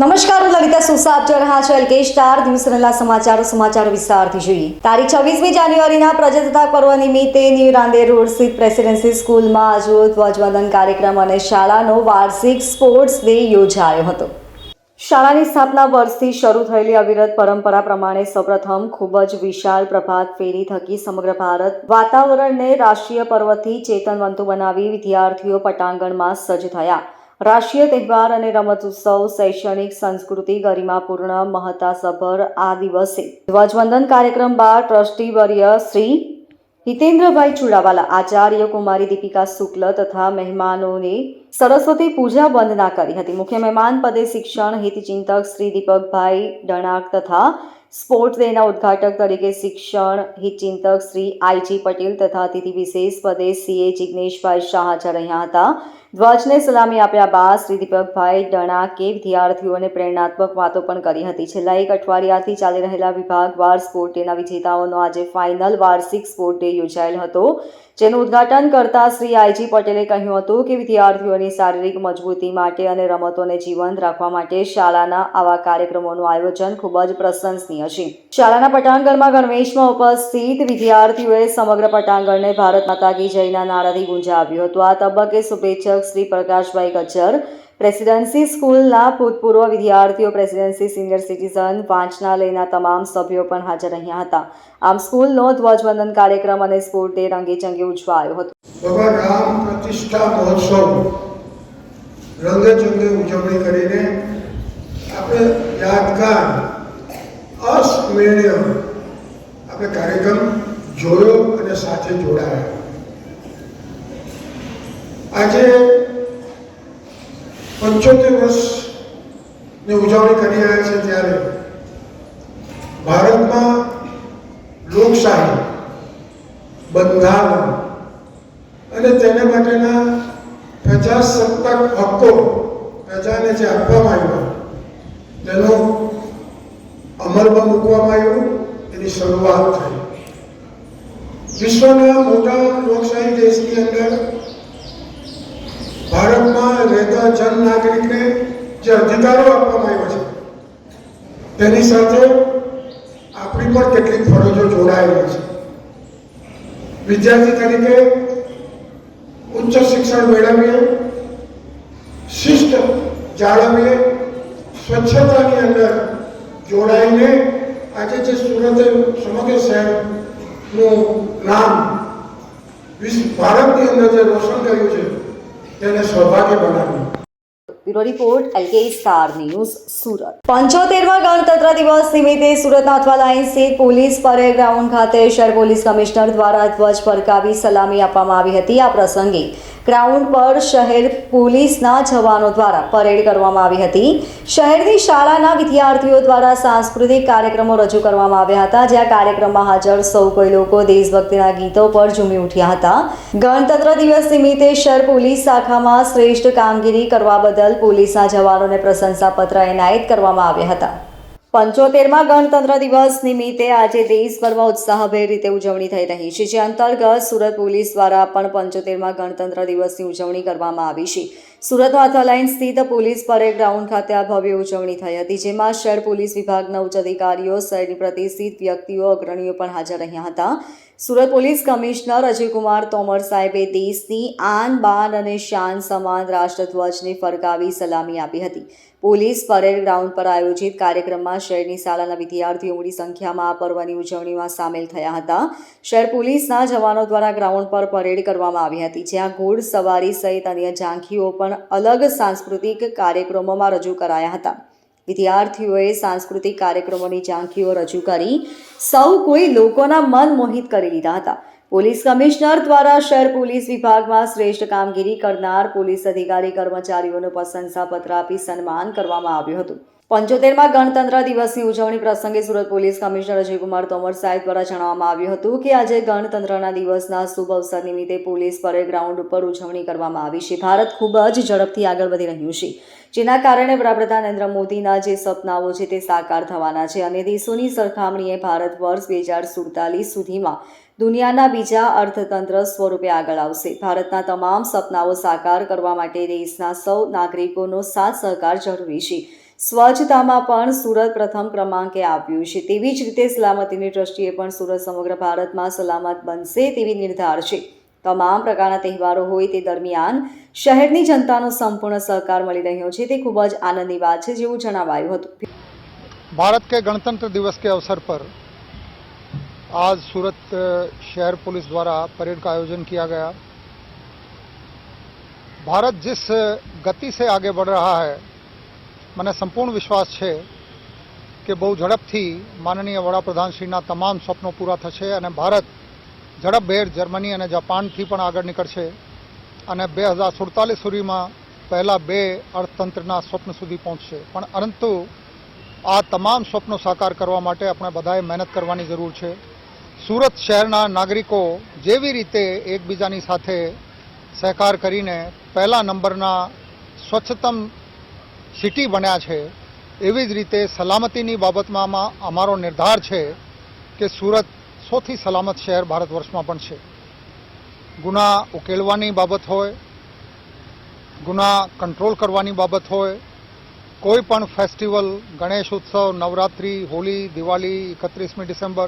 નમસ્કાર, હું લલિતા સુસા આપ જોઈ રહ્યા છો એલકે સ્ટાર ન્યૂઝ ચેનલના સમાચારો વિસ્તારથી જોઈએ. તારીખ 26મી જાન્યુઆરીના પ્રજાસત્તાક પર્વ નિમિત્તે ન્યૂ રાંદેર રોડ સ્થિત પ્રેસિડેન્સી સ્કૂલમાં આજરોજ ધ્વજવંદન કાર્યક્રમ અને શાળાનો વાર્ષિક સ્પોર્ટ્સ ડે યોજાયો હતો. શાળાની સ્થાપના વર્ષથી શરૂ થયેલી અવિરત પરંપરા પ્રમાણે સૌપ્રથમ ખૂબ જ વિશાળ પ્રભાત ફેરી થકી સમગ્ર ભારત વાતાવરણને રાષ્ટ્રીય પર્વથી ચેતનવંતું બનાવી વિદ્યાર્થીઓ પટાંગણમાં સજ્જ થયા. રાષ્ટ્રીય તહેવાર અને રમતોત્સવ, શૈક્ષણિક, સંસ્કૃતિ, ગરિમાપૂર્ણ, મહત્તાસભર આ દિવસે ધ્વજવંદન કાર્યક્રમ બાદ ટ્રસ્ટીવર્ય શ્રી હિતેન્દ્રભાઈ ચુડાવાલા, આચાર્ય કુમારી દીપિકા શુક્લ તથા મહેમાનોને સરસ્વતી પૂજા વંદના કરી હતી. મુખ્ય મહેમાન પદે શિક્ષણ હિતચિંતક શ્રી દીપકભાઈ ડણાક તથા સ્પોર્ટ્સ ડેના ઉદ્ઘાટક તરીકે શિક્ષણ હિતચિંતક શ્રી આઈજી પટેલ તથા અતિથિ વિશેષ પદે સીએ જિગ્નેશભાઈ શાહ હાજર રહ્યા હતા. ધ્વજને સલામી આપ્યા બાદ શ્રી દીપકભાઈ ડણાકે વિદ્યાર્થીઓને પ્રેરણાત્મક વાતો પણ કરી હતી. છેલ્લા એક અઠવાડિયાથી ચાલી રહેલા વિભાગવાર સ્પોર્ટ ડેના વિજેતાઓનો આજે ફાઇનલ વાર્ષિક સ્પોર્ટ ડે યોજાયેલ હતો, જેનું ઉદ્ઘાટન કરતા શ્રી આઈજી પટેલે કહ્યું હતું કે વિદ્યાર્થીઓની શારીરિક મજબૂતી માટે અને રમતોને જીવંત રાખવા માટે શાળાના આવા કાર્યક્રમોનું આયોજન ખૂબ જ પ્રશંસનીય છે. શાળાના પટાંગણમાં ગણવેશમાં ઉપસ્થિત વિદ્યાર્થીઓએ સમગ્ર પટાંગણને ભારત માતા કી જયના નારાથી ગુંજાવ્યું હતું. આ તબક્કે શુભેચ્છક શ્રી પ્રકાશભાઈ ગજ્જર, પ્રેસિડેન્સી સ્કૂલના ભૂતપૂર્વ વિદ્યાર્થીઓ, પ્રેસિડેન્સી સિનિયર સિટીઝન, વાંચનાલયના તમામ સભ્યો પણ હાજર રહ્યા હતા. આમ સ્કૂલનો ધ્વજવંદન કાર્યક્રમ અને સ્પોર્ટ ડે રંગેચંગે ઉજવાયો હતો. ભગવાન રામ પ્રતિષ્ઠા મહોત્સવ રંગેચંગે ઉજવણી કરીને આપણે યાદગાર અસ્મરણીય આપણે કાર્યક્રમ જોયો અને સાથે જોડાયા. આજે 75 વર્ષની ઉજવણી કરી રહ્યા છે ત્યારે ભારતમાં લોકશાહી, બંધારણ અને તેને માટેના પ્રજાસત્તાક હક્કો પ્રજાને જે આપવામાં આવ્યા તેનો અમલમાં મૂકવામાં આવ્યું, એની શરૂઆત થઈ. વિશ્વના મોટા લોકશાહી દેશની અંદર ભારતમાં રહેતા જન નાગરિકને જે અધિકારો આપવામાં આવ્યા છે તેની સાથે આપણી પણ કેટલીક ફરજો જોડાયેલી છે. વિદ્યાર્થી તરીકે ઉચ્ચ શિક્ષણ મેળવીએ, શિસ્ત જાળવીએ, સ્વચ્છતાની અંદર જોડાઈને આજે જે સુરતે સમગ્ર શહેરનું નામ ભારતની અંદર જે રોશન કર્યું છે તેને સૌભાગ્ય બનાવ્યું. Bureau report, LK star news, Surat. 75મા ગણતંત્ર દિવસ નિમિત્તે સુરતના અથવા લાઇન સ્થિત પોલીસ પરેડ ગ્રાઉન્ડ ખાતે શહેર પોલીસ કમિશનર દ્વારા ધ્વજ ફરકાવી સલામી આપવામાં આવી હતી. આ પ્રસંગે ગ્રાઉન્ડ પર શહેર પોલીસના જવાનો દ્વારા પરેડ કરવામાં આવી હતી. શહેરની શાળાના વિદ્યાર્થીઓ દ્વારા સાંસ્કૃતિક કાર્યક્રમો રજૂ કરવામાં આવ્યા હતા, જ્યાં કાર્યક્રમમાં હાજર સૌ કોઈ લોકો દેશભક્તિના ગીતો પર ઝૂમી ઉઠ્યા હતા. ગણતંત્ર દિવસ નિમિત્તે શહેર પોલીસ શાખામાં શ્રેષ્ઠ કામગીરી કરવા બદલ પોલીસના જવાનોને પ્રશંસાપત્ર એનાયત કરવામાં આવ્યા હતા. 75મા ગણતંત્ર દિવસ નિમિત્તે આજે દેશભરમાં ઉત્સાહભેર રીતે ઉજવણી થઈ રહી છે, જે અંતર્ગત સુરત પોલીસ દ્વારા પણ 75મા ગણતંત્ર દિવસની ઉજવણી કરવામાં આવી છે. સુરતના અથાલાઇન સ્થિત પોલીસ પરેડ ગ્રાઉન્ડ ખાતે આ ભવ્ય ઉજવણી થઈ હતી, જેમાં શહેર પોલીસ વિભાગના ઉચ્ચ અધિકારીઓ, શહેરની પ્રતિષ્ઠિત વ્યક્તિઓ, અગ્રણીઓ પણ હાજર રહ્યા હતા. સુરત પોલીસ કમિશનર અજયકુમાર તોમર સાહેબે દેશની આન બાન અને શાન સમાન રાષ્ટ્રધ્વજને ફરકાવી સલામી આપી હતી. પોલીસ પરેડ ગ્રાઉન્ડ પર આયોજિત કાર્યક્રમમાં શહેરની શાળાના વિદ્યાર્થીઓ મોટી સંખ્યામાં આ પર્વની ઉજવણીમાં સામેલ થયા હતા. શહેર પોલીસના જવાનો દ્વારા ગ્રાઉન્ડ પર પરેડ કરવામાં આવી હતી, જ્યાં ઘોડ સવારી સહિત અન્ય ઝાંખીઓ પણ અલગ સાંસ્કૃતિક કાર્યક્રમોમાં રજૂ કરાયા હતા. વિદ્યાર્થીઓએ સાંસ્કૃતિક કાર્યક્રમોની ઝાંખીઓ રજૂ કરી સૌ કોઈ લોકોના મન મોહિત કરી લીધા હતા. પોલીસ કમિશનર દ્વારા શહેર પોલીસ વિભાગમાં શ્રેષ્ઠ કામગીરી કરનાર પોલીસ અધિકારી કર્મચારીઓનું પ્રશંસાપત્ર આપી સન્માન કરવામાં આવ્યું હતું. 75મા ગણતંત્ર દિવસની ઉજવણી પ્રસંગે સુરત પોલીસ કમિશનર અજયકુમાર તોમર સાહેબ દ્વારા જણાવવામાં આવ્યું હતું કે આજે ગણતંત્રના દિવસના શુભ અવસર નિમિત્તે પોલીસ પરેડ ગ્રાઉન્ડ ઉપર ઉજવણી કરવામાં આવી છે. ભારત ખૂબ જ ઝડપથી આગળ વધી રહ્યું છે, જેના કારણે વડાપ્રધાન નરેન્દ્ર મોદીના જે સપનાઓ છે તે સાકાર થવાના છે અને દેશોની સરખામણીએ ભારત વર્ષ 2047 સુધીમાં દુનિયાના બીજા અર્થતંત્ર સ્વરૂપે આગળ આવશે. ભારતના તમામ સપનાઓ સાકાર કરવા માટે દેશના સૌ નાગરિકોનો સાથ સહકાર જરૂરી છે. સ્વચ્છતામાં પણ સુરત પ્રથમ ક્રમાંકે આવ્યું છે. તેવી જ રીતે સલામતીની દ્રષ્ટિએ પણ સુરત સમગ્ર ભારતમાં સલામત બનશે તેવી નિર્ધાર છે. તમામ પ્રકારના તહેવારો હોય તે દરમિયાન શહેરની જનતાનો સંપૂર્ણ સહકાર મળી રહ્યો છે તે ખૂબ જ આનંદની વાત છે, જેવું જણાવાયું હતું. भारत के गणतंत्र दिवस के अवसर पर आज सूरत शहर पुलिस द्वारा परेड का आयोजन किया गया। भारत जिस गति से आगे बढ़ रहा है, મને સંપૂર્ણ વિશ્વાસ છે કે બહુ ઝડપથી માનનીય વડાપ્રધાનશ્રીના તમામ સ્વપ્નો પૂરા થશે અને ભારત ઝડપભેર જર્મની અને જાપાનથી પણ આગળ નીકળશે અને 2047 સુધીમાં પહેલા 2 અર્થતંત્રના સ્વપ્ન સુધી પહોંચશે. પણ પરંતુ આ તમામ સ્વપ્નો સાકાર કરવા માટે આપણે બધાએ મહેનત કરવાની જરૂર છે. સુરત શહેરના નાગરિકો જેવી રીતે એકબીજાની સાથે સહકાર કરીને પહેલા નંબરના સ્વચ્છતમ સિટી બન્યા છે, એવી જ રીતે સલામતીની બાબતમાં અમારો નિર્ધાર છે કે સુરત સૌથી સલામત શહેર ભારત વર્ષમાં પણ છે. ગુના ઉકેલવાની બાબત હોય, ગુના કંટ્રોલ કરવાની બાબત હોય, કોઈ પણ ફેસ્ટિવલ, ગણેશ ઉત્સવ, નવરાત્રિ, હોળી, દિવાળી, 31મી ડિસેમ્બર,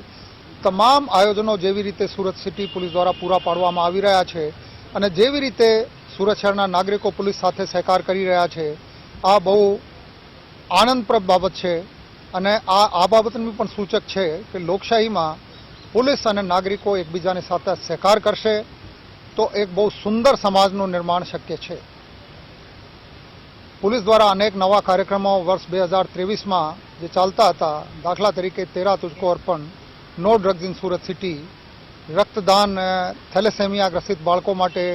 તમામ આયોજનો જેવી રીતે સુરત સિટી પોલીસ દ્વારા પૂરા પાડવામાં આવી રહ્યા છે અને જેવી રીતે સુરત શહેરના નાગરિકો પોલીસ સાથે સહકાર કરી રહ્યા છે, આ બહુ આનંદપ્રદ બાબત છે અને આ બાબતનું પણ સૂચક છે કે લોકશાહીમાં પોલીસ અને નાગરિકો એકબીજાની સાથે સહકાર કરશે તો એક બહુ સુંદર સમાજનું નિર્માણ શક્ય છે. પોલીસ દ્વારા અનેક નવા કાર્યક્રમો વર્ષ 2023માં જે ચાલતા હતા, દાખલા તરીકે 13 તુજકો અર્પણ, no drugs in Surat city, રક્તદાન થેલેસેમિયા ગ્રસિત બાળકો માટે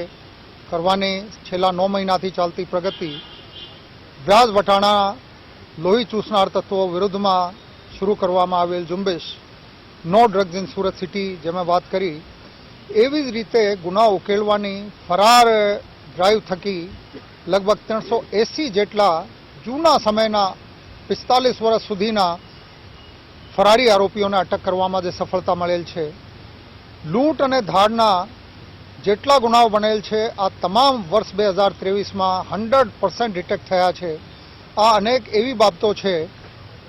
કરવાની છેલ્લા 9 મહિનાથી ચાલતી પ્રગતિ, વ્યાજ વટાણા લોહી ચૂસનાર તત્વો વિરુદ્ધમાં શરૂ કરવામાં આવેલ ઝુંબેશ, no drugs in Surat city જે મેં વાત કરી, એવી જ રીતે ગુના ઉકેલવાની ફરાર ડ્રાઈવ થકી લગભગ 380 જેટલા જૂના સમયના 45 વર્ષ સુધીના ફરારી આરોપીઓને અટક કરવામાં જે સફળતા મળેલ છે. લૂંટ અને ધાડના જેટલા ગુનાઓ બનેલ છે, આ તમામ વર્ષ 2023માં 100% ડિટેક્ટ થયા છે. આ અનેક એવી બાબતો છે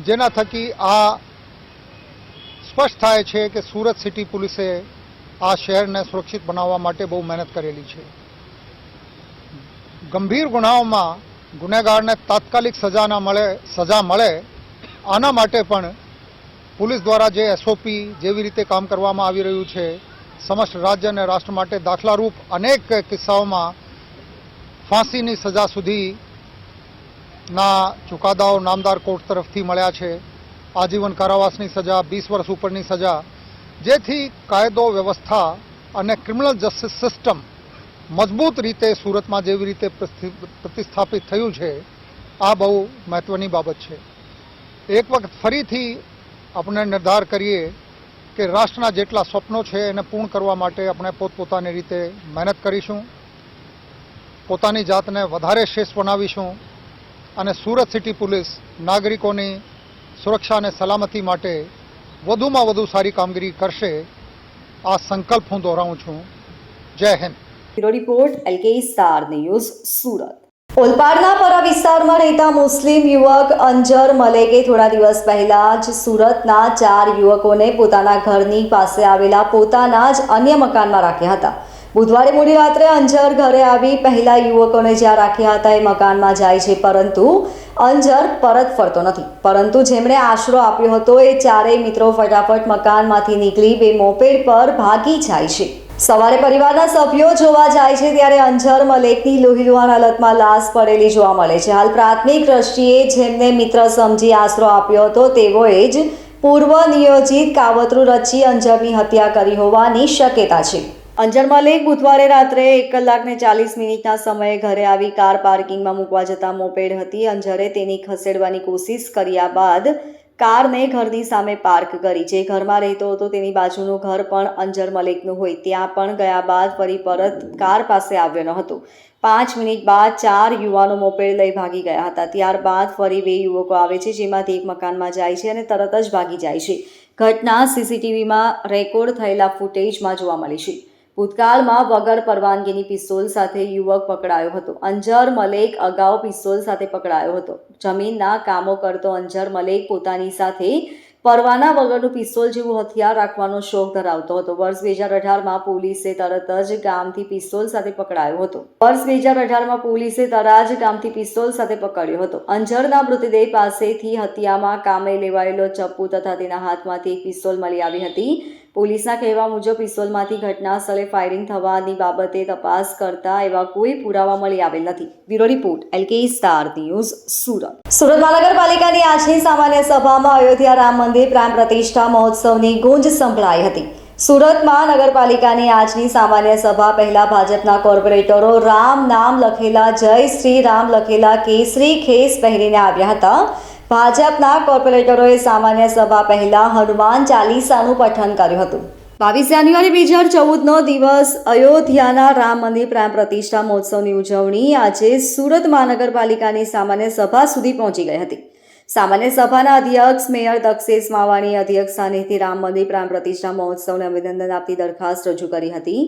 જેના થકી આ સ્પષ્ટ થાય છે કે સુરત સિટી પોલીસે આ શહેરને સુરક્ષિત બનાવવા માટે બહુ મહેનત કરેલી છે. ગંભીર ગુનાઓમાં ગુનેગારને તાત્કાલિક સજા મળે આના માટે પણ પોલીસ દ્વારા જે એસઓપી જેવી રીતે કામ કરવામાં આવી રહ્યું છે, સમસ્ત રાજ્ય અને રાષ્ટ્ર માટે દાખલારૂપ અનેક કિસ્સાઓમાં ફાંસીની સજા સુધીના ચુકાદાઓ નામદાર કોર્ટ તરફથી મળ્યા છે, આજીવન કારાવાસની સજા, 20 વર્ષ ઉપરની સજા, જેથી કાયદો વ્યવસ્થા અને ક્રિમિનલ જસ્ટિસ સિસ્ટમ મજબૂત રીતે સુરતમાં જેવી રીતે પ્રતિસ્થાપિત થયું છે, આ બહુ મહત્વની બાબત છે. એક વખત ફરીથી આપણે નિર્ધાર કરીએ કે રાષ્ટ્રના જેટલા સ્વપ્નો છે એને પૂર્ણ કરવા માટે આપણે પોતપોતાની રીતે મહેનત કરીશું, પોતાની જાતને વધારે શ્રેષ્ઠ બનાવીશું અને સુરત સિટી પોલીસ નાગરિકોની સુરક્ષા અને સલામતી માટે વધુમાં વધુ સારી કામગીરી કરશે, આ સંકલ્પ હું દોહરાવું છું. Jai Hind. Bureau report LK star news, Surat. ઓલપાડના પરા વિસ્તારમાં રહેતા મુસ્લિમ યુવક અંજર મલેકે થોડા દિવસ પહેલા જ સુરતના 4 યુવકોને પોતાના ઘરની પાસે આવેલા પોતાના જ અન્ય મકાનમાં રાખ્યા હતા. બુધવારે મોડી રાત્રે અંજર ઘરે આવી પહેલા યુવકોને જ્યાં રાખ્યા હતા એ મકાનમાં જાય છે, પરંતુ અંજર પરત ફરતો નથી. પરંતુ જેમણે આશરો આપ્યો હતો એ 4 મિત્રો ફટાફટ મકાનમાંથી નીકળી 2 મોપેડ પર ભાગી જાય છે. સવારે પરિવારના સભ્યો જોવા જાય છે ત્યારે અંજર મલેકની લોહીલુહાણ હાલતમાં લાશ પડેલી જોવા મળે છે. હાલ પ્રાથમિક દ્રષ્ટિએ જેમને મિત્ર સમજી આશરો આપ્યો હતો તેઓએ જ પૂર્વ નિયોજિત કાવતરું રચી અંજરની હત્યા કરી હોવાની શક્યતા છે. અંજર મલેક બુધવારે રાત્રે 1:40 સમયે ઘરે આવી કાર પાર્કિંગમાં મૂકવા જતા મોપેડ હતી. અંજરે તેની ખસેડવાની કોશિશ કર્યા બાદ કારને ઘરની સામે પાર્ક કરી. જે ઘરમાં રહેતો હતો તેની બાજુનું ઘર પણ અંજર મલેકનું હોય. ત્યાં પણ ગયા બાદ ફરી પરત કાર પાસે આવ્યો ન હતો. 5 મિનિટ બાદ 4 યુવાનો મોપેડ લઈ ભાગી ગયા હતા. ત્યારબાદ ફરી 2 યુવકો આવે છે, જેમાંથી એક મકાનમાં જાય છે અને તરત જ ભાગી જાય છે. ઘટના સીસીટીવીમાં રેકોર્ડ થયેલા ફૂટેજમાં જોવા મળી છે. ભૂતકાળમાં વગર પરવાનગીની પિસ્તોલ સાથે યુવક પકડાયો હતો. અંજર મલેક અગાઉ પિસ્તોલ સાથે પકડાયો હતો. જમીનના કામો કરતો અંજર મલેક પોતાની સાથે પરવાના વગરનું પિસ્તોલ જેવું હથિયાર રાખવાનો શોખ ધરાવતો હતો. વર્ષ 2018માં પોલીસે તરત જ ગામથી પિસ્તોલ સાથે પકડાયો હતો. પકડ્યો હતો. અંજરના મૃતદેહ પાસેથી હત્યામાં કામે લેવાયેલો ચપ્પુ તથા તેના હાથમાંથી એક પિસ્તોલ મળી આવી હતી. પોલીસના કહેવા મુજબ પિસ્તોલમાંથી ઘટના સ્થળે ફાયરિંગ થવાની બાબતે તપાસ કરતા એવા કોઈ પુરાવા મળી આવેલ નથી. Bureau report LK star news Surat. Surat મહાનગરપાલિકાની આજની સામાન્ય સભામાં અયોધ્યા રામ મંદિર પ્રાણ પ્રતિષ્ઠા મહોત્સવની ગુંજ સંભળાઈ હતી. સુરત મહાનગરપાલિકાની આજની સામાન્ય સભા પહેલા ભાજપના કોર્પોરેટરો રામ નામ લખેલા જય શ્રી રામ લખેલા કેસરી ખેસ પહેરીને આવ્યા હતા. ભાજપના કોર્પોરેટરોએ સામાન્ય સભા પહેલા હનુમાન ચાલીસાનું પઠન કર્યું હતું. 22 જાન્યુઆરી 2014નો દિવસ અયોધ્યાના રામ મંદિર પ્રાણ પ્રતિષ્ઠા મહોત્સવની ઉજવણી આજે સુરત મહાનગરપાલિકાની સામાન્ય સભા સુધી પહોંચી ગઈ હતી. સામાન્ય સભાના અધ્યક્ષ મેયર દક્ષેશ માવાણી અધ્યક્ષ સ્થાનેથી રામ મંદિર પ્રાણ પ્રતિષ્ઠા મહોત્સવને અભિનંદન આપતી દરખાસ્ત રજૂ કરી હતી.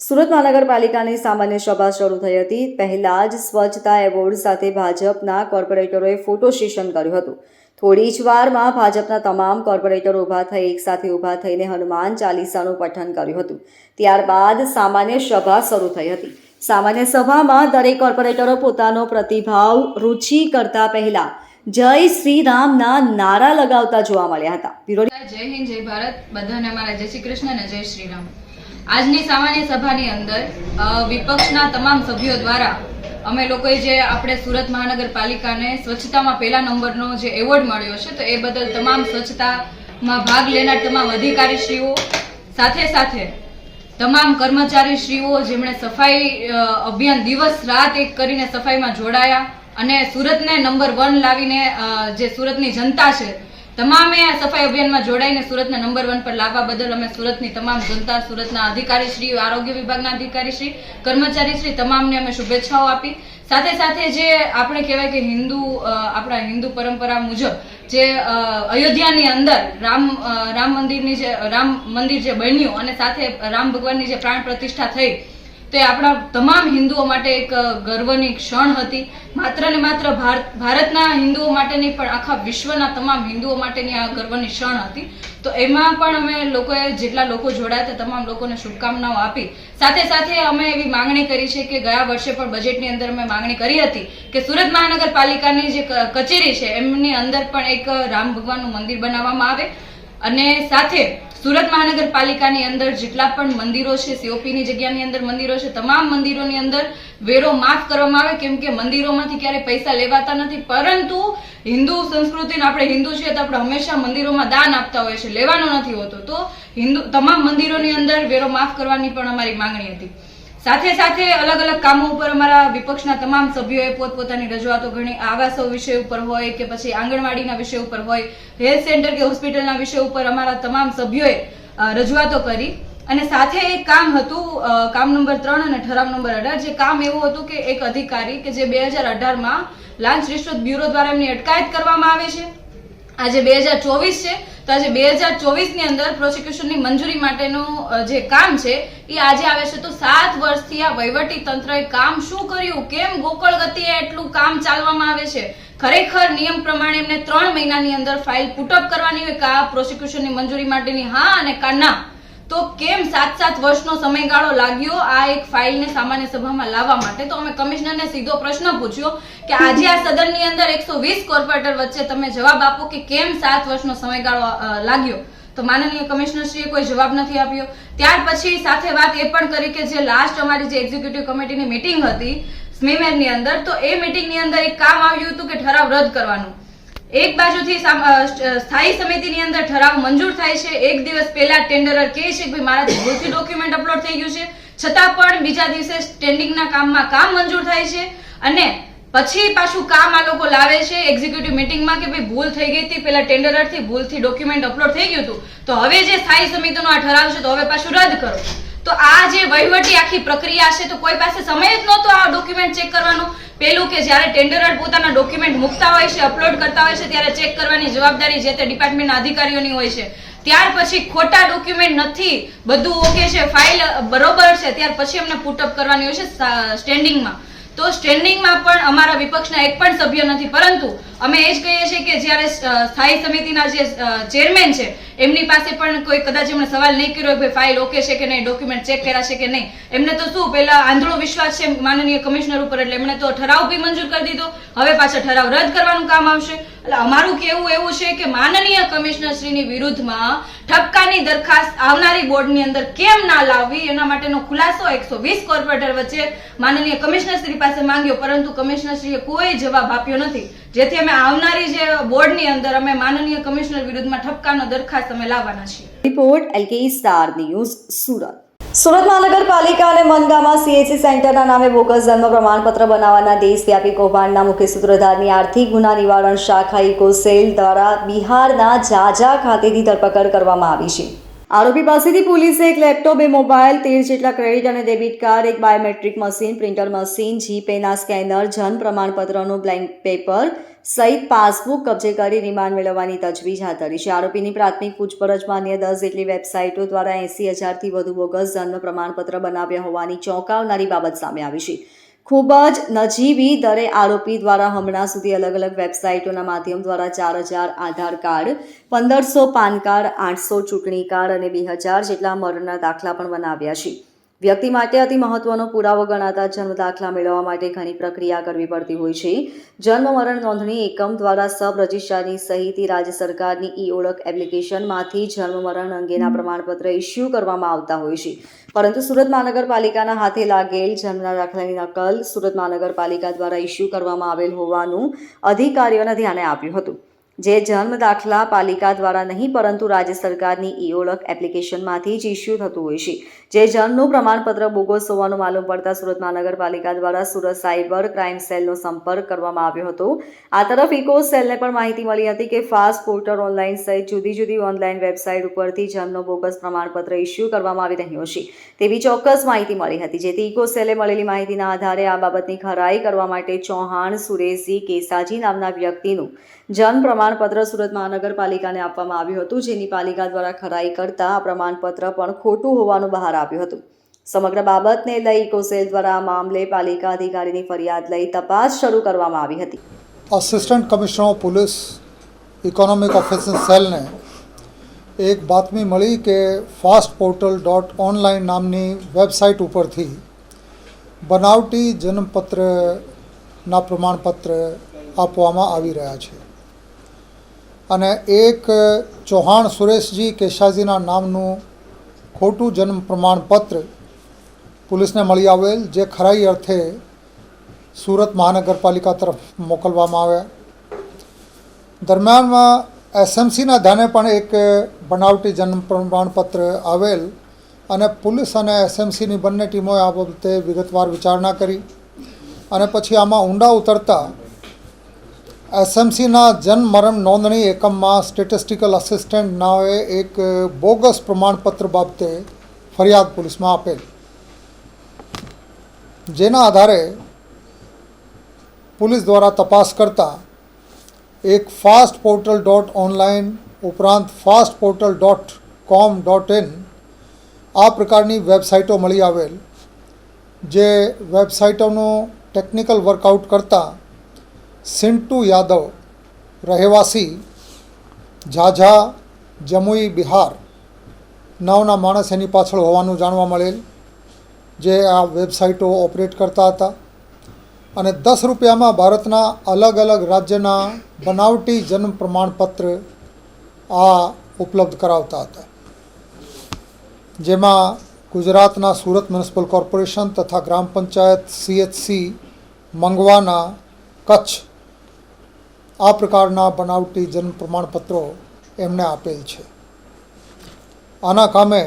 સુરત મહાનગરપાલિકાની સામાન્ય સભા શરૂ થઈ હતી. પહેલા જ સ્વચ્છતા એવોર્ડ સાથે ભાજપના કોર્પોરેટરોએ ફોટો સેશન કર્યું હતું. થોડી જ વારમાં ભાજપના તમામ કોર્પોરેટરો એકસાથે ઊભા થઈને હનુમાન ચાલીસાનું પઠન કર્યું હતું. ત્યારબાદ સામાન્ય સભા શરૂ થઈ હતી. સામાન્ય સભામાં દરેક કોર્પોરેટરો પોતાનો પ્રતિભાવ રુચિ કરતા પહેલા જય શ્રી રામના નારા લગાવતા જોવા મળ્યા હતા. જય હિન્દ જય ભારત. બધાને અમારા જય શ્રી કૃષ્ણ અને જય શ્રી રામ. આજની સામાન્ય સભાની અંદર વિપક્ષના તમામ સભ્યો દ્વારા અમે લોકોએ જે આપણે સુરત મહાનગરપાલિકાને સ્વચ્છતામાં પહેલા નંબરનો જે એવોર્ડ મળ્યો છે તો એ બદલ તમામ સ્વચ્છતામાં ભાગ લેનાર તમામ અધિકારીશ્રીઓ સાથે સાથે તમામ કર્મચારીશ્રીઓ જેમણે સફાઈ અભિયાન દિવસ રાત એક કરીને સફાઈમાં જોડાયા અને સુરતને નંબર 1 લાવીને જે સુરતની જનતા છે તમામે આ સફાઈ અભિયાનમાં જોડાઈને સુરતને નંબર 1 પર લાવવા બદલ અમે સુરતની તમામ જનતા, સુરતના અધિકારીશ્રી, આરોગ્ય વિભાગના અધિકારીશ્રી, કર્મચારીશ્રી તમામને અમે શુભેચ્છાઓ આપી. સાથે સાથે જે આપણે કહેવાય કે આપણા હિન્દુ પરંપરા મુજબ જે અયોધ્યાની અંદર રામ મંદિર જે બન્યું અને સાથે રામ ભગવાનની જે પ્રાણ પ્રતિષ્ઠા થઈ તે આપણા તમામ હિન્દુઓ માટે એક ગર્વની ક્ષણ હતી. માત્ર ને માત્ર ભારતના હિન્દુઓ માટે નહીં પણ આખા વિશ્વના તમામ હિન્દુઓ માટેની આ ગર્વની ક્ષણ હતી. તો એમાં પણ અમે લોકોએ જેટલા લોકો જોડાયા તે તમામ લોકોને શુભકામનાઓ આપી. સાથે સાથે અમે એવી માંગણી કરી છે કે ગયા વર્ષે પણ બજેટની અંદર અમે માંગણી કરી હતી કે સુરત મહાનગરપાલિકાની જે કચેરી છે એમની અંદર પણ એક રામ ભગવાનનું મંદિર બનાવવામાં આવે અને સાથે સુરત મહાનગરપાલિકાની અંદર જેટલા પણ મંદિરો છે, COPની જગ્યાની અંદર મંદિરો છે, તમામ મંદિરોની અંદર વેરો માફ કરવામાં આવે. કેમ કે મંદિરોમાંથી ક્યારેય પૈસા લેવાતા નથી, પરંતુ હિન્દુ સંસ્કૃતિને આપણે હિન્દુ છીએ તો આપણે હંમેશા મંદિરોમાં દાન આપતા હોય છે, લેવાનો નથી હોતો. તો તમામ મંદિરોની અંદર વેરો માફ કરવાની પણ અમારી માંગણી હતી. સાથે સાથે અલગ અલગ કામો ઉપર અમારા વિપક્ષના તમામ સભ્યોએ પોતપોતાની રજૂઆતો ઘણી આવાસો વિષય ઉપર હોય કે પછી આંગણવાડીના વિષય ઉપર હોય, હેલ્થ સેન્ટર કે હોસ્પિટલના વિષય ઉપર અમારા તમામ સભ્યોએ રજૂઆતો કરી. અને સાથે એક કામ હતું, કામ નંબર 3 અને ઠરાવ નંબર 18. જે કામ એવું હતું કે એક અધિકારી કે જે 2018માં લાંચ રિશ્વત બ્યુરો દ્વારા એમની અટકાયત કરવામાં આવે છે. આજે 2024 છે તો આજે 2024ની અંદર પ્રોસિક્યુશનની મંજૂરી માટેનું જે કામ છે એ આજે આવે છે. તો 7 વર્ષથી આ વહીવટી તંત્રએ કામ શું કર્યું? કેમ ગોકળ ગતિએ એટલું કામ ચાલવામાં આવે છે? ખરેખર નિયમ પ્રમાણે એમને 3 મહિનાની અંદર ફાઇલ પુટઅપ કરવાની હોય કે આ પ્રોસિક્યુશનની મંજૂરી માટેની હા અને કા ના. તો કેમ 7 વર્ષનો સમયગાળો લાગ્યો આ એક ફાઇલને સામાન્ય સભામાં લાવવા માટે? તો અમે કમિશનરને સીધો પ્રશ્ન પૂછ્યો કે આજે આ સદનની અંદર 120 કોર્પોરેટર વચ્ચે તમે જવાબ આપો કે કેમ 7 વર્ષનો સમયગાળો લાગ્યો. તો માનનીય કમિશનરશ્રીએ કોઈ જવાબ નથી આપ્યો. ત્યાર પછી સાથે વાત એ પણ કરી કે જે લાસ્ટ અમારી જે એક્ઝિક્યુટિવ કમિટીની મીટિંગ હતી સ્મીમેરની અંદર, તો એ મીટિંગની અંદર એક કામ આવ્યું હતું કે ઠરાવ રદ કરવાનું. એક બાજુથી સ્થાયી સમિતિની અંદર ઠરાવ મંજૂર થાય છે, એક દિવસ પહેલા ટેન્ડરર કહે છે કે ભાઈ મારાથી ભૂલથી ડોક્યુમેન્ટ અપલોડ થઈ ગયું છે, છતાં પણ બીજા દિવસે સ્ટેન્ડિંગના કામમાં કામ મંજૂર થાય છે અને પછી પાછું કામ આ લોકો લાવે છે એક્ઝિક્યુટિવ મીટિંગમાં કે ભાઈ ભૂલ થઈ ગઈ હતી, પેલા ટેન્ડરરથી ભૂલથી ડોક્યુમેન્ટ અપલોડ થઈ ગયું હતું, તો હવે જે સ્થાયી સમિતિનો આ ઠરાવ છે તો હવે પાછું રદ કરો. તો આ જે વહીવટી આખી પ્રક્રિયા છે તો કોઈ પાસે સમય જ નહોતો આ ડોક્યુમેન્ટ ચેક કરવાનો. પેલું કે જ્યારે ટેન્ડરર પોતાના ડોક્યુમેન્ટ મૂકતા હોય છે, અપલોડ કરતા હોય છે ત્યારે ચેક કરવાની જવાબદારી જે તે ડિપાર્ટમેન્ટના અધિકારીઓની હોય છે. ત્યાર પછી ખોટા ડોક્યુમેન્ટ નથી, બધું ઓકે છે, ફાઇલ બરોબર છે, ત્યાર પછી અમને પુટઅપ કરવાની હોય છે સ્ટેન્ડિંગમાં. તો સ્ટેન્ડિંગમાં પણ અમારા વિપક્ષના એક પણ સભ્ય નથી, પરંતુ અમે એ જ કહીએ છીએ કે જ્યારે સ્થાયી સમિતિના જે ચેરમેન છે એમની પાસે પણ કોઈ કદાચ એમણે સવાલ નહીં કર્યો કે ફાઇલ ઓકે છે કે નહીં, ડોક્યુમેન્ટ ચેક કર્યા છે કે નહીં, એમને તો શું પહેલા આંધળો વિશ્વાસ છે માનનીય કમિશનર ઉપર, એટલે એમણે તો ઠરાવ બી મંજૂર કરી દીધો, હવે પાછા ઠરાવ રદ કરવાનું કામ આવશે. એટલે અમારું કહેવું એવું છે કે માનનીય કમિશનર શ્રીની વિરુદ્ધમાં ઠપકાની દરખાસ્ત આવનારી બોર્ડની અંદર કેમ ના લાવવી, એના માટેનો ખુલાસો 120 કોર્પોરેટર વચ્ચે માનનીય કમિશનર શ્રી પાસે માંગ્યો, પરંતુ કમિશનર શ્રીએ કોઈ જવાબ આપ્યો નથી, જેથી અમે આવનારી જે બોર્ડની અંદર અમે માનનીય કમિશનર વિરુદ્ધમાં ઠપકાનો દરખાસ્ત અમે લાવવાના છીએ. Report LK star news Surat. Surat મહાનગરપાલિકા અને મનગામાં CHC સેન્ટરના નામે બોગસ જન્મ પ્રમાણપત્ર બનાવવાના દેશવ્યાપી કૌભાંડના મુખ્ય સૂત્રધારની આર્થિક ગુના નિવારણ શાખા ઇકોસેલ દ્વારા બિહારના જાજા ખાતેથી ધરપકડ કરવામાં આવી છે. આરોપી પાસેથી પોલીસે એક લેપટોપ, 2 મોબાઈલ, 13 જેટલા ક્રેડિટ અને ડેબિટ કાર્ડ, એક બાયોમેટ્રિક મશીન, પ્રિન્ટર મશીન, જીપેના સ્કેનર, જન્મ પ્રમાણપત્રનું બ્લેન્ક પેપર સહિત પાસબુક કબજે કરી રિમાન્ડ મેળવવાની તજવીજ હાથ ધરી છે. આરોપીની પ્રાથમિક પૂછપરછમાં અન્ય 10 જેટલી વેબસાઇટો દ્વારા 80,000થી વધુ બોગસ જન્મ પ્રમાણપત્ર બનાવ્યા હોવાની ચોંકાવનારી બાબત સામે આવી છે. ખૂબ જ નજીવી દરે આરોપી દ્વારા હમણાં સુધી અલગ અલગ વેબસાઇટોના માધ્યમ દ્વારા 4,000 આધાર કાર્ડ, 1,500 પાન કાર્ડ, 800 ચૂંટણી કાર્ડ અને 2,000 જેટલા મરણના દાખલા પણ બનાવ્યા છે. વ્યક્તિ માટે અતિ મહત્વનો પુરાવો ગણાતા જન્મ દાખલા મેળવવા માટે ઘણી પ્રક્રિયા કરવી પડતી હોય છે. જન્મ મરણ નોંધણી એકમ દ્વારા સબ રજિસ્ટ્રારની સહિતથી રાજ્ય સરકારની ઓળખ એપ્લિકેશનમાંથી જન્મ મરણ અંગેના પ્રમાણપત્ર ઇસ્યુ કરવામાં આવતા હોય છે. પરંતુ સુરત મહાનગરપાલિકાના હાથે લાગેલ જન્મના દાખલાની નકલ સુરત મહાનગરપાલિકા દ્વારા ઇસ્યુ કરવામાં આવેલ હોવાનું અધિકારીઓને ધ્યાને આવ્યું હતું. જે જન્મ દાખલા પાલિકા દ્વારા નહીં પરંતુ રાજ્ય સરકારની ઓળખ એપ્લિકેશનમાંથી જ ઇસ્યુ થતું હોય છે. જે જન્મનું પ્રમાણપત્ર બોગસ હોવાનું માલુમ પડતા સુરત મહાનગરપાલિકા દ્વારા સુરત સાયબર ક્રાઇમ સેલનો સંપર્ક કરવામાં આવ્યો હતો. આ તરફ ઇકો સેલને પણ માહિતી મળી હતી કે ફાસ્ટ પોર્ટર ઓનલાઈન સહિત જુદી જુદી ઓનલાઈન વેબસાઇટ ઉપરથી જન્મનો બોગસ પ્રમાણપત્ર ઇસ્યુ કરવામાં આવી રહ્યો છે તેવી ચોક્કસ માહિતી મળી હતી. જેથી ઇકો સેલે મળેલી માહિતીના આધારે આ બાબતની ખરાઈ કરવા માટે ચૌહાણ સુરેશજી કેસાજી નામના વ્યક્તિનું જન્મ પ્રમાણપત્ર સુરત મહાનગરપાલિકાને આપવામાં આવ્યું હતું, જેની પાલિકા દ્વારા ખરાઈ કરતા આ પ્રમાણપત્ર પણ ખોટું હોવાનું બહાર આવ્યું હતું. સમગ્ર બાબતને લઈ ઇકોસેલ દ્વારા આ મામલે પાલિકા અધિકારીની ફરિયાદ લઈ તપાસ શરૂ કરવામાં આવી હતી. Assistant commissioner of police economic officer સેલને એક બાતમી મળી કે fastportal.online નામની વેબસાઇટ ઉપરથી બનાવટી જન્મપત્રના પ્રમાણપત્ર આપવામાં આવી રહ્યા છે અને એક ચૌહાણ સુરેશજી કેશાજીના નામનું ખોટું જન્મ પ્રમાણપત્ર પોલીસને મળી આવેલ, જે ખરાઈ અર્થે સુરત મહાનગરપાલિકા તરફ મોકલવામાં આવ્યા. દરમિયાનમાં SMCના ધ્યાને પણ એક બનાવટી જન્મ પ્રમાણપત્ર આવેલ અને પોલીસ અને SMCની બંને ટીમોએ આ બાબતે વિગતવાર વિચારણા કરી અને પછી આમાં ઊંડા ઉતરતા SMCના જન્મ મરણ નોંધણી એકમમાં સ્ટેટિસ્ટિકલ અસિસ્ટન્ટ નાવે એક બોગસ પ્રમાણપત્ર બાબતે ફરિયાદ પોલીસમાં આપેલ, જેના આધારે પોલીસ દ્વારા તપાસ કરતા એક fastportal.online ઉપરાંત fastportal.com.in આ પ્રકારની વેબસાઇટો મળી આવેલ, જે વેબસાઇટોનું ટેકનિકલ વર્કઆઉટ કરતાં સિન્ટુ યાદવ રહેવાસી ઝાઝા જમુઈ બિહાર નામના માણસ એની પાછળ હોવાનું જાણવા મળેલ, જે આ વેબસાઇટો ઓપરેટ કરતા હતા અને 10 રૂપિયામાં ભારતના અલગ અલગ રાજ્યના બનાવટી જન્મ પ્રમાણપત્ર આ ઉપલબ્ધ કરાવતા હતા, જેમાં ગુજરાતના સુરત મ્યુનિસિપલ કોર્પોરેશન તથા ગ્રામ પંચાયત CHC મંગવાના કચ્છ આ પ્રકારના બનાવટી જન્મ પ્રમાણપત્રો એમને આપેલ છે. આના કામે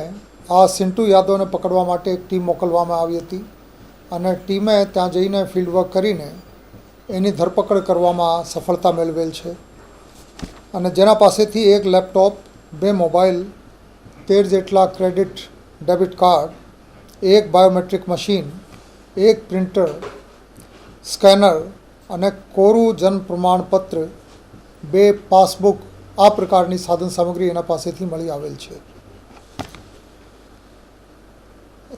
આ સિન્ટુ યાદવને પકડવા માટે એક ટીમ મોકલવામાં આવી હતી અને ટીમે ત્યાં જઈને ફિલ્ડવર્ક કરીને એની ધરપકડ કરવામાં સફળતા મેળવેલ છે અને જેના પાસેથી એક લેપટોપ, 2 મોબાઈલ, 13 જેટલા ક્રેડિટ ડેબિટ કાર્ડ, એક બાયોમેટ્રિક મશીન, એક પ્રિન્ટર, સ્કેનર અને કોરું જન્મ પ્રમાણપત્ર, 2 પાસબુક આ પ્રકારની સાધન સામગ્રી એના પાસેથી મળી આવેલ છે.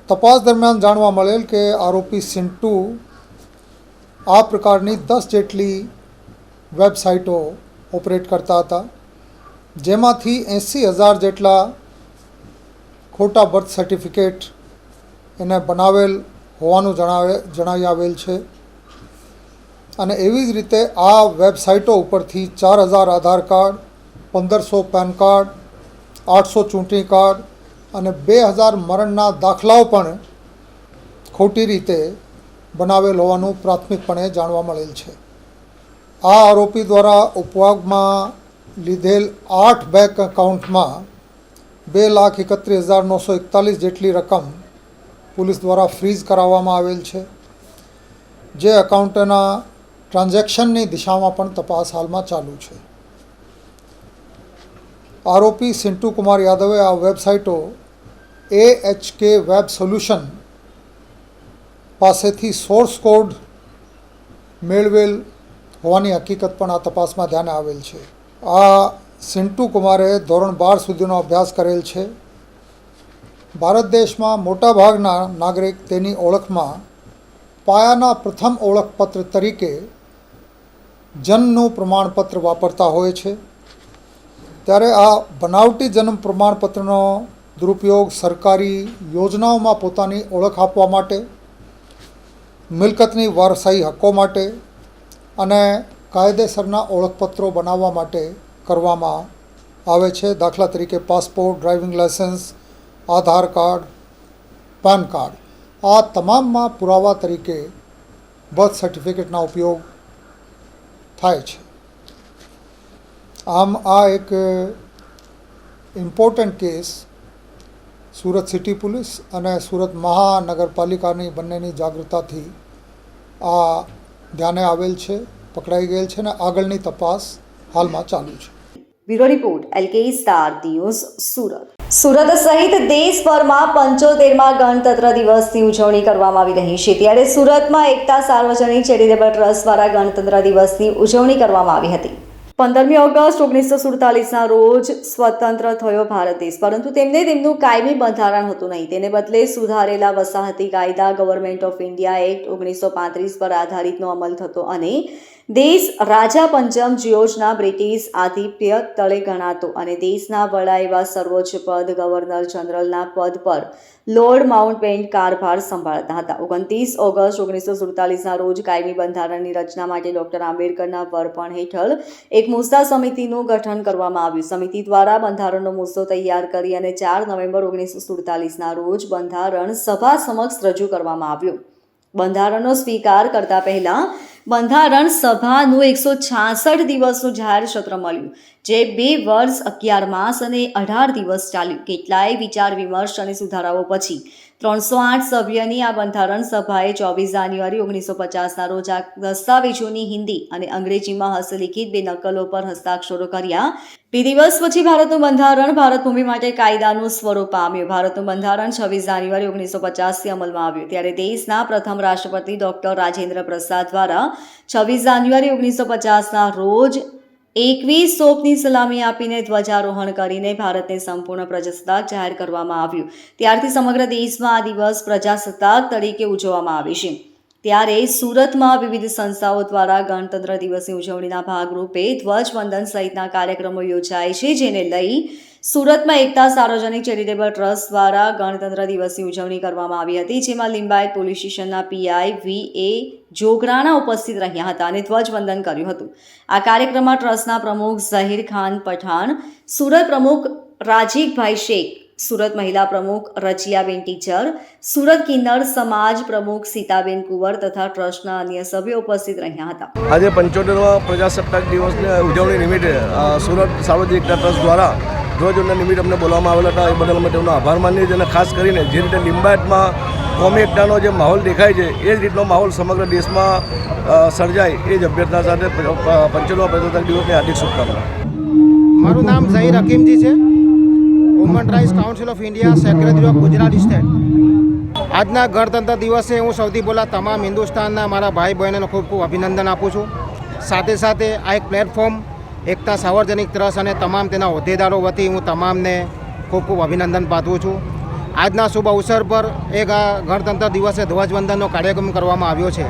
તપાસ દરમિયાન જાણવા મળેલ કે આરોપી સિન્ટુ આ પ્રકારની 10 જેટલી વેબસાઇટો ઓપરેટ કરતા હતા, જેમાંથી 80,000 જેટલા ખોટા બર્થ સર્ટિફિકેટ એને બનાવેલ હોવાનું જણાવી આવેલ છે. અને એવી જ રીતે આ વેબસાઇટો ઉપરથી 4,000 આધાર કાર્ડ, 1,500 પેન કાર્ડ, 800 ચૂંટણી કાર્ડ અને 2,000 મરણના દાખલાઓ પણ ખોટી રીતે બનાવેલ હોવાનું પ્રાથમિકપણે જાણવા મળેલ છે. આ આરોપી દ્વારા ઉપયોગમાં લીધેલ 8 બેંક એકાઉન્ટમાં 2,31,941 જેટલી રકમ પોલીસ દ્વારા ફ્રીઝ કરાવવામાં આવેલ છે. જે એકાઉન્ટના ટ્રાન્ઝેક્શનની દિશામાં પણ તપાસ હાલમાં ચાલુ છે. આરોપી સિન્ટુ કુમાર યાદવે આ વેબસાઇટો AHK વેબ સોલ્યુશન પાસેથી સોર્સ કોડ મેળવેલ હોવાની હકીકત પણ આ તપાસમાં ધ્યાને આવેલ છે. આ સિન્ટુ કુમારે ધોરણ 12 સુધીનો અભ્યાસ કરેલ છે. ભારત દેશમાં મોટાભાગના નાગરિક તેની ઓળખમાં પાયાના પ્રથમ ઓળખપત્ર તરીકે જન્મનું પ્રમાણપત્ર વાપરતા હોય છે. ત્યારે આ બનાવટી જન્મ પ્રમાણપત્રનો દુરુપયોગ સરકારી યોજનાઓમાં પોતાની ઓળખ આપવા માટે, મિલકતની વારસાઈ હક્કો માટે અને કાયદેસરના ઓળખપત્રો બનાવવા માટે કરવામાં આવે છે. દાખલા તરીકે પાસપોર્ટ, ડ્રાઇવિંગ લાયસન્સ, આધાર કાર્ડ, પેન કાર્ડ, આ તમામમાં પુરાવા તરીકે બર્થ સર્ટિફિકેટના ઉપયોગ થાય છે. આમ આ એક important case Surat city police અને સુરત મહાનગરપાલિકાની બંનેની જાગૃતતાથી આ ધ્યાને આવેલ છે, પકડાઈ ગયેલ છે અને આગળની તપાસ હાલમાં ચાલુ છે. Bureau report LK star news Surat. Surat સહિત દેશભરમાં 75મા ગણતંત્ર દિવસની ઉજવણી કરવામાં આવી રહી છે. ત્યારે સુરતમાં એકતા સાર્વજનિક ચેરિટેબલ ટ્રસ્ટ દ્વારા ગણતંત્ર દિવસની ઉજવણી કરવામાં આવી હતી. 15મી ઓગસ્ટ 1947ના રોજ સ્વતંત્ર થયો ભારત દેશ, પરંતુ તેમને તેમનું કાયમી બંધારણ હતું નહીં. તેને બદલે સુધારેલા વસાહતી કાયદા ગવર્મેન્ટ ઓફ ઇન્ડિયા એક્ટ 1935 પર આધારિતનો અમલ થતો અને દેશ રાજા પંચમ જ્યોર્જના બ્રિટિશ આધિપત્ય તળે ગણાતો અને દેશના વડા એવા સર્વોચ્ચ પદ ગવર્નર જનરલના પદ પર લોર્ડ માઉન્ટબેટન કારભાર સંભાળતા હતા. 29 ઓગસ્ટ 1947ના રોજ કાયમી બંધારણની રચના માટે ડોક્ટર આંબેડકરના વડપણ હેઠળ એક મુસદ્દા સમિતિનું ગઠન કરવામાં આવ્યું. સમિતિ દ્વારા બંધારણનો મુસદ્દો તૈયાર કરી અને 4 નવેમ્બર 1947ના રોજ બંધારણ સભા સમક્ષ રજૂ કરવામાં આવ્યું. બંધારણનો સ્વીકાર કરતા પહેલા બંધારણ સભાનું 166 દિવસનું જાહેર સત્ર મળ્યું, જે 2 વર્ષ 11 માસ અને 18 દિવસ ચાલ્યું. કેટલાય વિચાર વિમર્શ અને સુધારાઓ પછી 308 સભ્યની આ બંધારણ સભાએ 24 જાન્યુઆરી 1950ના રોજ આ દસ્તાવેજોની હિન્દી અને અંગ્રેજીમાં હસ્તલિખિત 2 નકલો પર હસ્તાક્ષરો કર્યા. 2 દિવસ પછી ભારતનું બંધારણ ભારતભૂમિ માટે કાયદાનું સ્વરૂપ પામ્યું. ભારતનું બંધારણ 26 જાન્યુઆરી 1950થી અમલમાં આવ્યું. ત્યારે દેશના પ્રથમ રાષ્ટ્રપતિ ડોક્ટર રાજેન્દ્ર પ્રસાદ દ્વારા 26 જાન્યુઆરી 1950ના રોજ 21 તોપની સલામી આપીને ધ્વજારોહણ કરીને ભારતને સંપૂર્ણ પ્રજાસત્તાક જાહેર કરવામાં આવ્યું. ત્યારથી સમગ્ર દેશમાં આ દિવસ પ્રજાસત્તાક તરીકે ઉજવવામાં આવે છે. ત્યારે સુરતમાં વિવિધ સંસ્થાઓ દ્વારા ગણતંત્ર દિવસની ઉજવણીના ભાગરૂપે ધ્વજવંદન સહિતના કાર્યક્રમો યોજાય છે, જેને લઈ સુરતમાં એકતા સાર્વજનિક ચેરિટેબલ ટ્રસ્ટ દ્વારા ગણતંત્ર દિવસની ઉજવણી કરવામાં આવી હતી, જેમાં લિંબાયત પોલીસ સ્ટેશનના PI VA જોગરાણા ઉપસ્થિત રહ્યા હતા અને ધ્વજવંદન કર્યું હતું. આ કાર્યક્રમમાં ટ્રસ્ટના પ્રમુખ ઝહીર ખાન પઠાણ, સુરત પ્રમુખ રાજીકભાઈ શેખ, સુરત મહિલા પ્રમુખ રચિયાબેન ટીચર, સુરત કિન્નર સમાજ પ્રમુખ સીતાબેન કુંવર તથા ટ્રસ્ટના અન્ય સભ્યો ઉપસ્થિત રહ્યા હતા. આજે 75મા પ્રજાસત્તાક દિવસની ઉજવણી નિમિત્તે સુરત સાર્વજનિક ટ્રસ્ટ દ્વારા ધ્વજવંદન નિમિત્તે અમને બોલાવવામાં આવેલા હતા. એ બદલ અમે તેમનો આભાર માનીએ છીએ અને ખાસ કરીને જે રીતે લિંબાયતમાં કોમી એકતાનો જે માહોલ દેખાય છે એ જ રીતનો માહોલ સમગ્ર દેશમાં સર્જાય એ જ અભ્યર્થના સાથે 75મા પ્રજાસત્તાક દિવસની હાર્દિક શુભકામના. મારું નામ ઝહીર હકીમજી છે, woman rights council of India, secretary of Gujarat state. આજના ગણતંત્ર દિવસે હું સૌથી પહેલાં તમામ હિન્દુસ્તાનના મારા ભાઈ બહેનોને ખૂબ ખૂબ અભિનંદન આપું છું. સાથે સાથે આ એક પ્લેટફોર્મ એકતા સાર્વજનિક ટ્રસ્ટ અને તમામ તેના હોદ્દેદારો વતી હું તમામને ખૂબ ખૂબ અભિનંદન પાઠવું છું. આજના શુભ અવસર પર એક આ ગણતંત્ર દિવસે ધ્વજવંદનનો કાર્યક્રમ કરવામાં આવ્યો છે.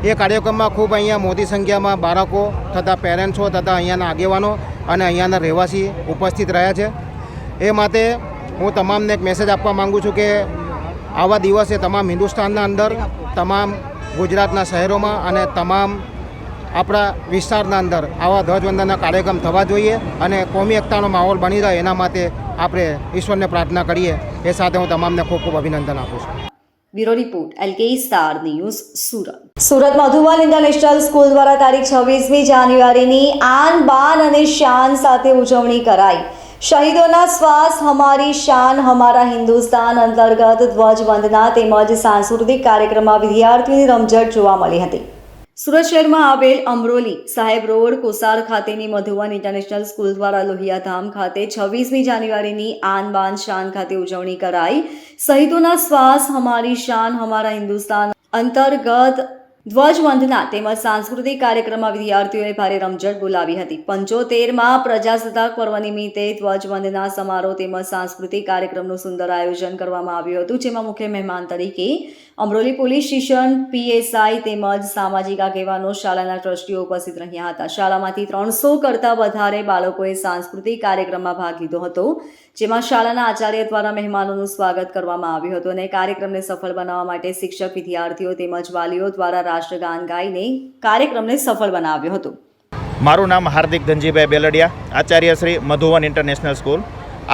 એ કાર્યક્રમમાં ખૂબ અહીંયા મોટી સંખ્યામાં બાળકો તથા પેરેન્ટ્સો તથા અહીંયાના આગેવાનો અને અહીંયાના રહેવાસી ઉપસ્થિત રહ્યા છે. એ માટે હું તમામને એક મેસેજ આપવા માગું છું કે આવા દિવસે તમામ હિન્દુસ્તાનના અંદર, તમામ ગુજરાતના શહેરોમાં અને તમામ આપણા વિસ્તારના અંદર આવા ધ્વજવંદનના કાર્યક્રમ થવા જોઈએ અને કોમી એકતાનો માહોલ બની રહે એના માટે આપણે ઈશ્વરને પ્રાર્થના કરીએ. એ સાથે હું તમામને ખૂબ ખૂબ અભિનંદન આપું છું. Bureau report LK star news Surat. Surat Madhuvan international school દ્વારા તારીખ 26મી જાન્યુઆરીની આન બાન અને શાન સાથે ઉજવણી કરાઈ. શહીદોના શ્વાસ હમારી શાન હમારા હિન્દુસ્તાન અંતર્ગત ધ્વજવંદના તેમજ સાંસ્કૃતિક કાર્યક્રમમાં વિદ્યાર્થીઓની રમઝટ જોવા મળી હતી. સુરત શહેરમાં આવેલ અમરોલી સાહેબ રોડ કોસાર ખાતેની મધુવન ઇન્ટરનેશનલ સ્કૂલ દ્વારા લોહિયાધામ ખાતે 26મી જાન્યુઆરીની આન બાન શાન ખાતે ઉજવણી કરાઈ. શહીદોના શ્વાસ હમારી શાન હમારા હિન્દુસ્તાન અંતર્ગત ધ્વજવંદના તેમજ સાંસ્કૃતિક કાર્યક્રમમાં વિદ્યાર્થીઓએ ભારે રમઝટ બોલાવી હતી. 75માં પ્રજાસત્તાક પર્વ નિમિત્તે ધ્વજવંદના સમારોહ તેમજ સાંસ્કૃતિક કાર્યક્રમનું સુંદર આયોજન કરવામાં આવ્યું હતું, જેમાં મુખ્ય મહેમાન તરીકે અમરોલી પોલીસ સ્ટેશન PSI તેમજ સામાજિક આગેવાનો, શાળાના ટ્રસ્ટીઓ ઉપસ્થિત રહ્યા હતા. શાળામાંથી 300 કરતાં વધારે બાળકોએ સાંસ્કૃતિક કાર્યક્રમમાં ભાગ લીધો હતો, જેમાં શાળાના આચાર્ય દ્વારા મહેમાનોનું સ્વાગત કરવામાં આવ્યું હતું અને કાર્યક્રમને સફળ બનાવવા માટે શિક્ષક, વિદ્યાર્થીઓ તેમજ વાલીઓ દ્વારા રાષ્ટ્રગાન ગાઈને કાર્યક્રમને સફળ બનાવ્યો હતો. મારું નામ હાર્દિક ધનજીભાઈ બેલડિયા, આચાર્ય શ્રી મધુવન ઇન્ટરનેશનલ સ્કૂલ.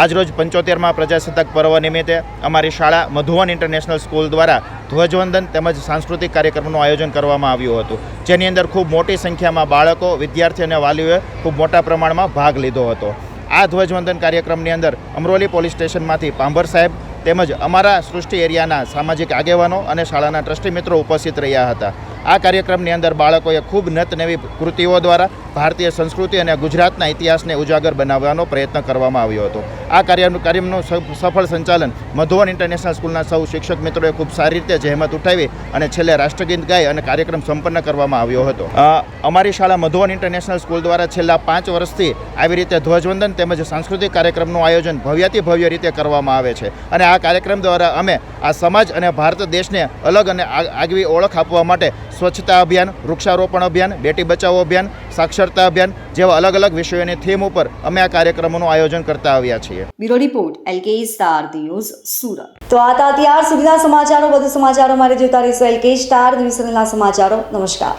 આજરોજ 75માં પ્રજાસત્તાક પર્વ નિમિત્તે અમારી શાળા મધુવન ઇન્ટરનેશનલ સ્કૂલ દ્વારા ધ્વજવંદન તેમજ સાંસ્કૃતિક કાર્યક્રમનું આયોજન કરવામાં આવ્યું હતું, જેની અંદર ખૂબ મોટી સંખ્યામાં બાળકો, વિદ્યાર્થીઓ અને વાલીઓએ ખૂબ મોટા પ્રમાણમાં ભાગ લીધો હતો. આ ધ્વજવંદન કાર્યક્રમની અંદર અમરોલી પોલીસ સ્ટેશનમાંથી પાંભર સાહેબ તેમજ અમારા સૃષ્ટિ એરિયાના સામાજિક આગેવાનો અને શાળાના ટ્રસ્ટી મિત્રો ઉપસ્થિત રહ્યા હતા. આ કાર્યક્રમની અંદર બાળકોએ ખૂબ નતનવી કૃતિઓ દ્વારા ભારતીય સંસ્કૃતિ અને ગુજરાતના ઇતિહાસને ઉજાગર બનાવવાનો પ્રયત્ન કરવામાં આવ્યો હતો. આ કાર્યક્રમનું સફળ સંચાલન મધુવન ઇન્ટરનેશનલ સ્કૂલના સૌ શિક્ષક મિત્રોએ ખૂબ સારી રીતે જહેમત ઉઠાવી અને છેલ્લે રાષ્ટ્રગીત ગાઈ અને કાર્યક્રમ સંપન્ન કરવામાં આવ્યો હતો. અમારી શાળા મધુવન ઇન્ટરનેશનલ સ્કૂલ દ્વારા છેલ્લા 5 વર્ષથી આવી રીતે ધ્વજવંદન તેમજ સાંસ્કૃતિક કાર્યક્રમનું આયોજન ભવ્યાતિ ભવ્ય રીતે કરવામાં આવે છે અને આ કાર્યક્રમ દ્વારા અમે આ સમાજ અને ભારત દેશને અલગ અને આગવી ઓળખ આપવા માટે સ્વચ્છતા અભિયાન, વૃક્ષારોપણ અભિયાન, બેટી બચાવો અભિયાન, સાક્ષરતા અભિયાન જેવા અલગ અલગ વિષયોની થીમ ઉપર અમે આ કાર્યક્રમોનું આયોજન કરતા આવ્યા છીએ. Bureau report LK star news Surat. તો આ હતા અત્યાર સુધીના સમાચારો. વધુ સમાચારો માટે જોતા રહેશો LK સ્ટાર ન્યૂઝ ચેનલના સમાચારો. નમસ્કાર.